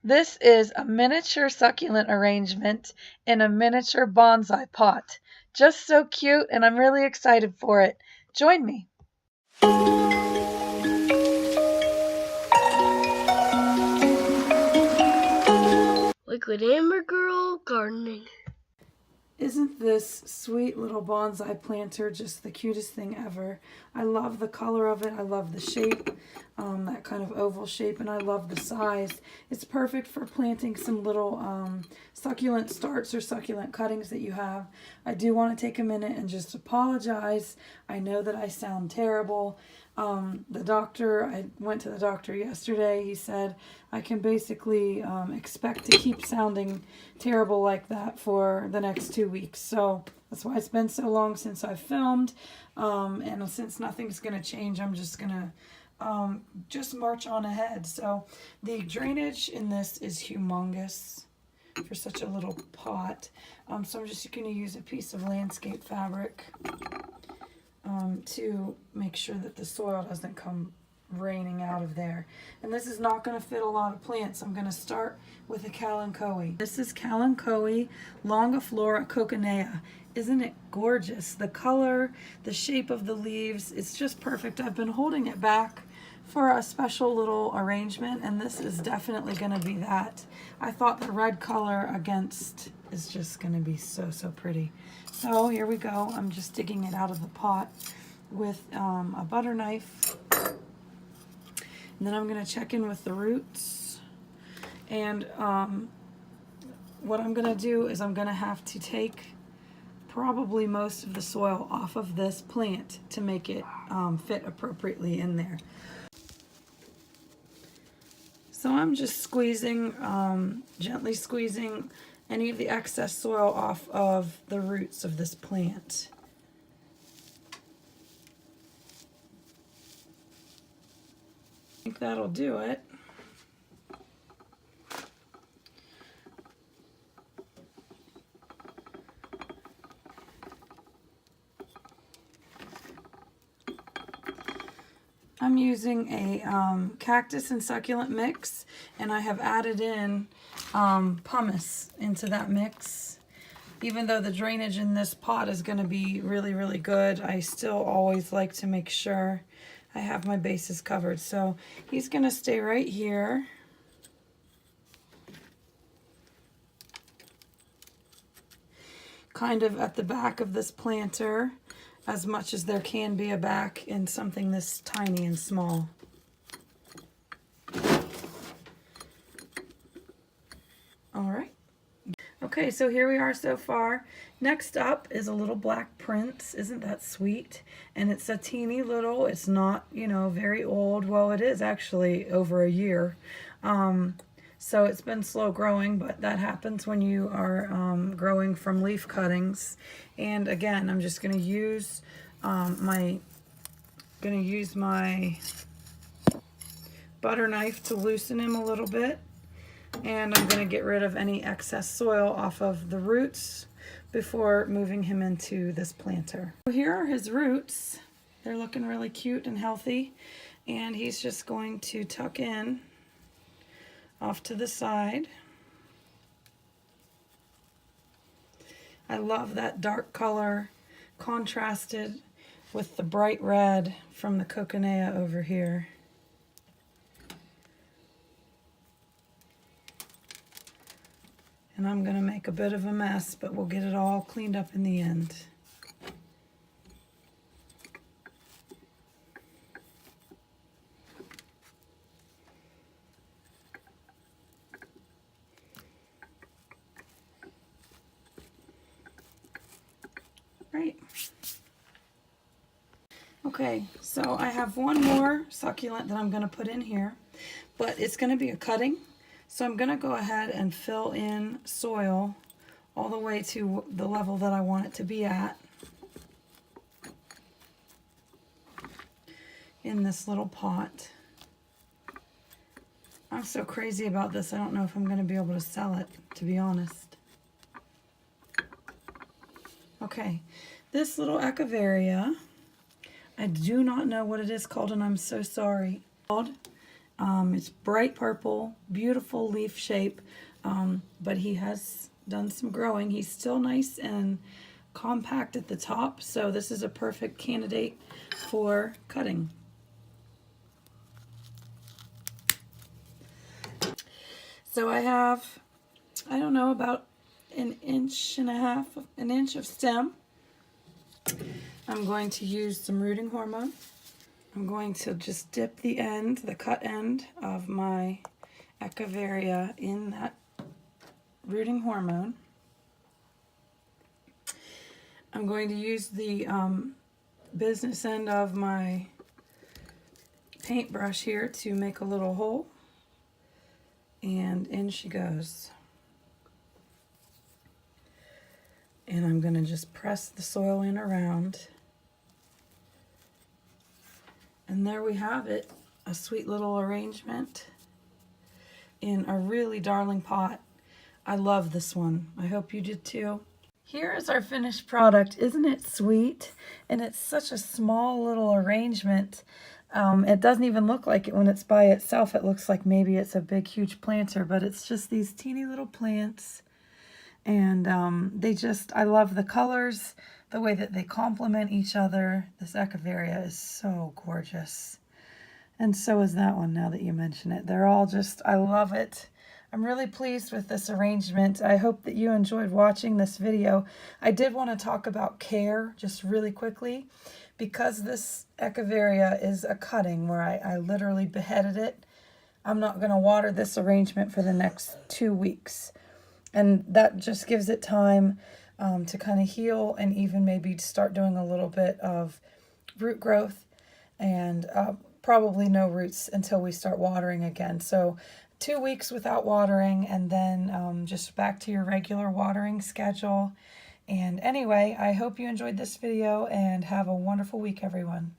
This is a miniature succulent arrangement in a miniature bonsai pot. Just so cute, and I'm really excited for it. Join me. Liquid Amber Girl Gardening. Isn't this sweet little bonsai planter just the cutest thing ever? I love the color of it. I love the shape, that kind of oval shape, and I love the size. It's perfect for planting some little succulent starts or succulent cuttings that you have. I do want to take a minute and just apologize. I know that I sound terrible. I went to the doctor yesterday. He said I can basically expect to keep sounding terrible like that for the next 2 weeks. So that's why it's been so long since I've filmed. And since nothing's going to change, I'm just going to just march on ahead. So the drainage in this is humongous for such a little pot. So I'm just going to use a piece of landscape fabric to make sure that the soil doesn't come raining out of there. And this is not going to fit a lot of plants. I'm going to start with a Kalanchoe. This is Kalanchoe longiflora coconea. Isn't it gorgeous? The color, the shape of the leaves, it's just perfect. I've been holding it back for a special little arrangement, and this is definitely going to be that. I thought the red color against is just going to be so pretty. So here we go. I'm just digging it out of the pot with a butter knife. And then I'm going to check in with the roots. And what I'm going to do is I'm going to have to take probably most of the soil off of this plant to make it fit appropriately in there. So I'm just squeezing, gently squeezing any of the excess soil off of the roots of this plant. I think that'll do it. I'm using a cactus and succulent mix, and I have added in pumice into that mix. Even though the drainage in this pot is going to be really good, I still always like to make sure I have my bases covered. So he's going to stay right here. Kind of at the back of this planter, as much as there can be a back in something this tiny and small. All right. Okay, so here we are so far. Next up is a little black prince. Isn't that sweet? And it's a teeny little, it's not, you know, very old. Well, it is actually over a year. So it's been slow growing, but that happens when you are growing from leaf cuttings. And again, I'm just going to use my butter knife to loosen him a little bit. And I'm going to get rid of any excess soil off of the roots before moving him into this planter. So here are his roots. They're looking really cute and healthy. And he's just going to tuck in off to the side. I love that dark color contrasted with the bright red from the coconea over here. And I'm going to make a bit of a mess, but we'll get it all cleaned up in the end. Right. Okay, so I have one more succulent that I'm going to put in here, but it's going to be a cutting. So I'm going to go ahead and fill in soil all the way to the level that I want it to be at in this little pot. I'm so crazy about this, I don't know if I'm going to be able to sell it, to be honest. Okay, this little Echeveria, I do not know what it is called, and I'm so sorry. It's bright purple, beautiful leaf shape, but he has done some growing. He's still nice and compact at the top, so this is a perfect candidate for cutting. So I have, I don't know, about an inch of stem. I'm going to use some rooting hormone. I'm going to just dip the end, the cut end of my Echeveria in that rooting hormone. I'm going to use the business end of my paintbrush here to make a little hole. And in she goes. And I'm going to just press the soil in around. And there we have it, a sweet little arrangement in a really darling pot. I love this one. I hope you did too. Here is our finished product. Isn't it sweet? And it's such a small little arrangement. It doesn't even look like it when it's by itself. It looks like maybe it's a big, huge planter, but it's just these teeny little plants. And I love the colors, the way that they complement each other. This Echeveria is so gorgeous. And so is that one, now that you mention it. They're all just, I love it. I'm really pleased with this arrangement. I hope that you enjoyed watching this video. I did want to talk about care just really quickly, because this Echeveria is a cutting where I literally beheaded it. I'm not going to water this arrangement for the next 2 weeks. And that just gives it time to kind of heal and even maybe start doing a little bit of root growth, and probably no roots until we start watering again. So 2 weeks without watering, and then just back to your regular watering schedule. And anyway, I hope you enjoyed this video and have a wonderful week, everyone.